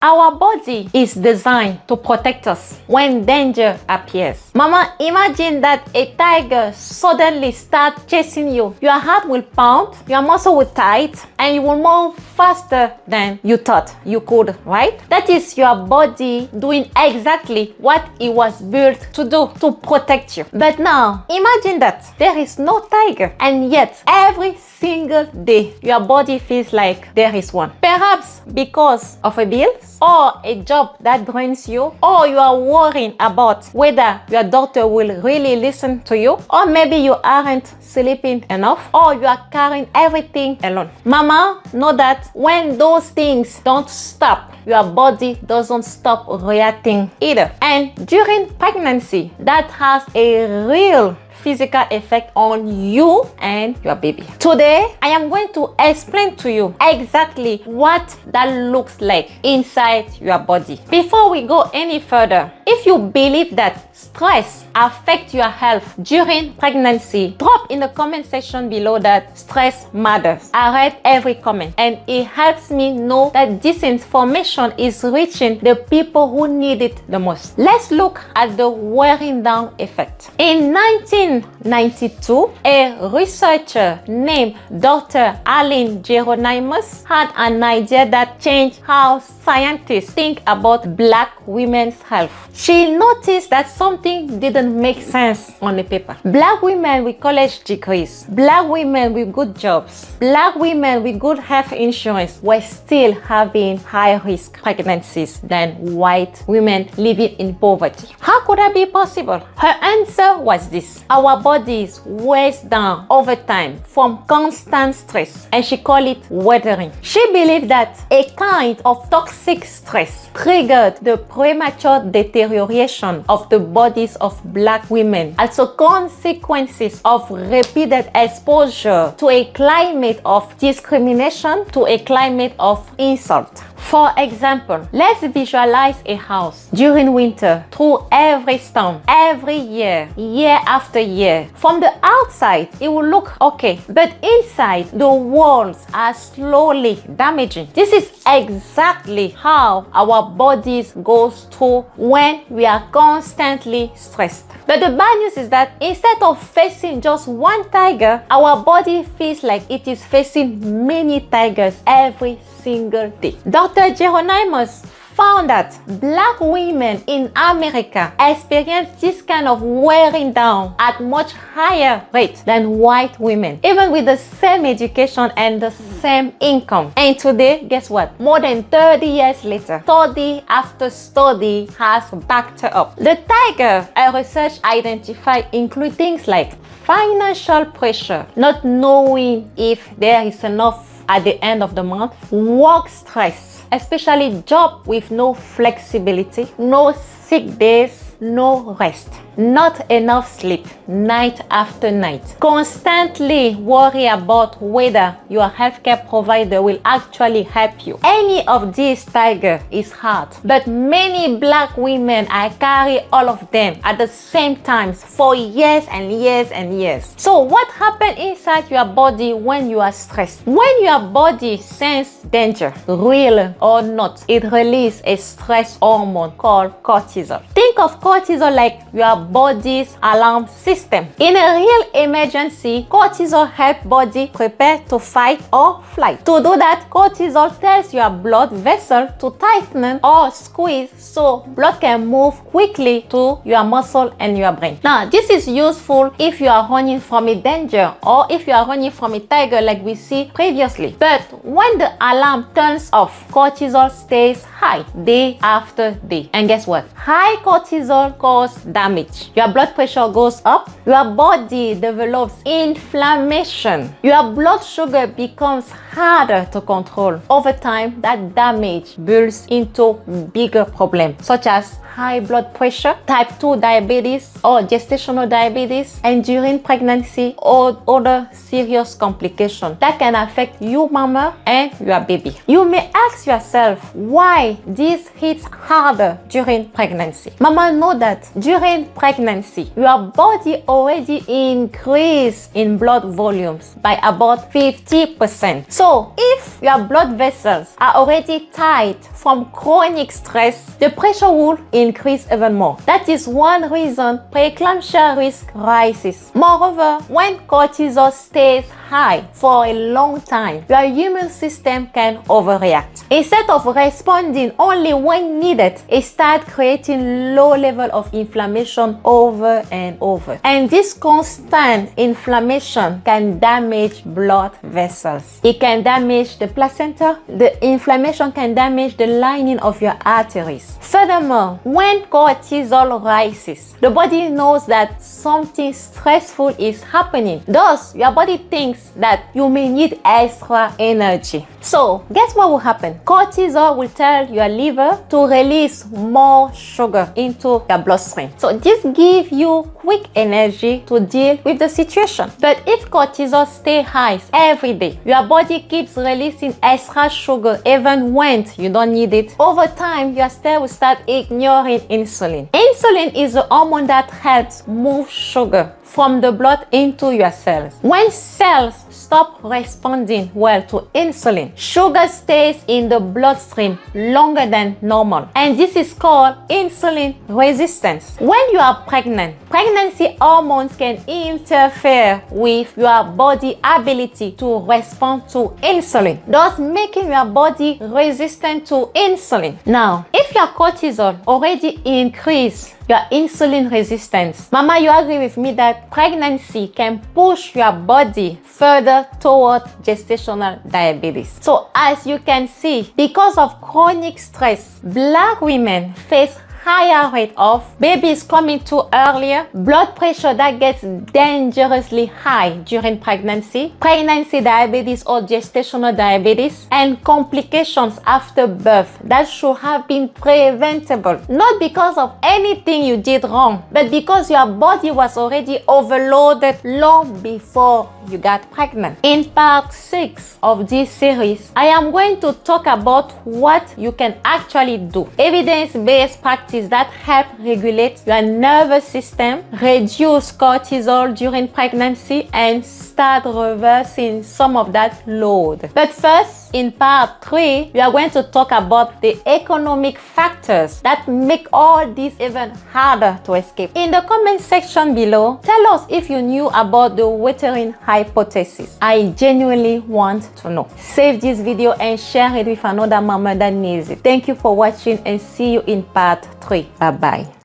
Our body is designed to protect us when danger appears. Mama, imagine that a tiger suddenly starts chasing you. Your heart will pound, your muscle will tight, and you will move faster than you thought you could, right? That is your body doing exactly what it was built to do, to protect you. But now, imagine that there is no tiger, and yet every single day your body feels like there is one. Perhaps because of a bill, or a job that drains you, or you are worrying about whether your doctor will really listen to you, or maybe you aren't sleeping enough, or you are carrying everything alone. Mama, know that when those things don't stop, your body doesn't stop reacting either. And during pregnancy, that has a real physical effect on you and your baby. Today, I am going to explain to you exactly what that looks like inside your body. Before we go any further, if you believe that stress affects your health during pregnancy, drop in the comment section below that stress matters. I read every comment and it helps me know that this information is reaching the people who need it the most. Let's look at the wearing down effect. In 1992, a researcher named Dr. Arline Geronimus had an idea that changed how scientists think about Black women's health. She noticed that something didn't make sense on the paper. Black women with college degrees, Black women with good jobs, Black women with good health insurance were still having high-risk pregnancies than white women living in poverty. How could that be possible? Her answer was this: our bodies wears down over time from constant stress, and she called it weathering. She believed that a kind of toxic stress triggered the premature deterioration of the bodies of Black women, also consequences of repeated exposure to a climate of discrimination, to a climate of insult. For example, let's visualize a house during winter through every storm, every year, year after year. From the outside, it will look okay, but inside, the walls are slowly damaging. This is exactly how our bodies goes through when we are constantly stressed. But the bad news is that instead of facing just one tiger, our body feels like it is facing many tigers every single day. Dr. Geronimus found that Black women in America experience this kind of wearing down at much higher rate than white women, even with the same education and the same income. And today, guess what? More than 30 years later, study after study has backed her up. The tiger a research identified include things like financial pressure, not knowing if there is enough at the end of the month, work stress, especially job with no flexibility, no sick days, no rest, not enough sleep night after night, constantly worry about whether your healthcare provider will actually help you. Any of these tiger is hard, but many Black women are carry all of them at the same time for years and years and years. So what happens inside your body when you are stressed? When your body senses danger, real or not, it releases a stress hormone called cortisol. Think of cortisol like your body's alarm system. In a real emergency, cortisol helps body prepare to fight or flight. To do that, cortisol tells your blood vessel to tighten or squeeze so blood can move quickly to your muscle and your brain. Now, this is useful if you are running from a danger or if you are running from a tiger like we see previously. But when the alarm turns off, cortisol stays high day after day. And guess what? High cortisol causes damage. Your blood pressure goes up, your body develops inflammation, your blood sugar becomes harder to control. Over time, that damage builds into bigger problems such as high blood pressure, type 2 diabetes or gestational diabetes, and during pregnancy or other serious complications that can affect you, mama, and your baby. You may ask yourself why this hits harder during pregnancy. Mama, know that during pregnancy, your body already increased in blood volumes by about 50%. So if your blood vessels are already tight from chronic stress, the pressure will increase even more. That is one reason preeclampsia risk rises. Moreover, when cortisol stays high for a long time, your immune system can overreact. Instead of responding only when needed, it starts creating low level of inflammation over and over. And this constant inflammation can damage blood vessels. It can damage the placenta. The inflammation can damage the lining of your arteries. Furthermore, when cortisol rises, the body knows that something stressful is happening. Thus, your body thinks that you may need extra energy. So, guess what will happen? Cortisol will tell your liver to release more sugar into your bloodstream. So, this gives you quick energy to deal with the situation. But if cortisol stays high every day, your body keeps releasing extra sugar even when you don't need it. Over time, your cell will start ignoring insulin. Insulin is the hormone that helps move sugar from the blood into your cells. When cells stop responding well to insulin, sugar stays in the bloodstream longer than normal. And this is called insulin resistance. When you are pregnant, pregnancy hormones can interfere with your body's ability to respond to insulin, thus making your body resistant to insulin. Now, if your cortisol already increased your insulin resistance, Mama, you agree with me that pregnancy can push your body further toward gestational diabetes. So as you can see, because of chronic stress, Black women face higher rate of babies coming too earlier, blood pressure that gets dangerously high during pregnancy diabetes or gestational diabetes, and complications after birth that should have been preventable. Not because of anything you did wrong, but because your body was already overloaded long before you got pregnant. In part 6 of this series, I am going to talk about what you can actually do. Evidence-based practice that help regulate your nervous system, reduce cortisol during pregnancy, and start reversing some of that load. But first, in part 3, we are going to talk about the economic factors that make all this even harder to escape. In the comment section below, tell us if you knew about the Wetering hypothesis. I genuinely want to know. Save this video and share it with another mama that needs it. Thank you for watching and see you in part 3. Bye-bye.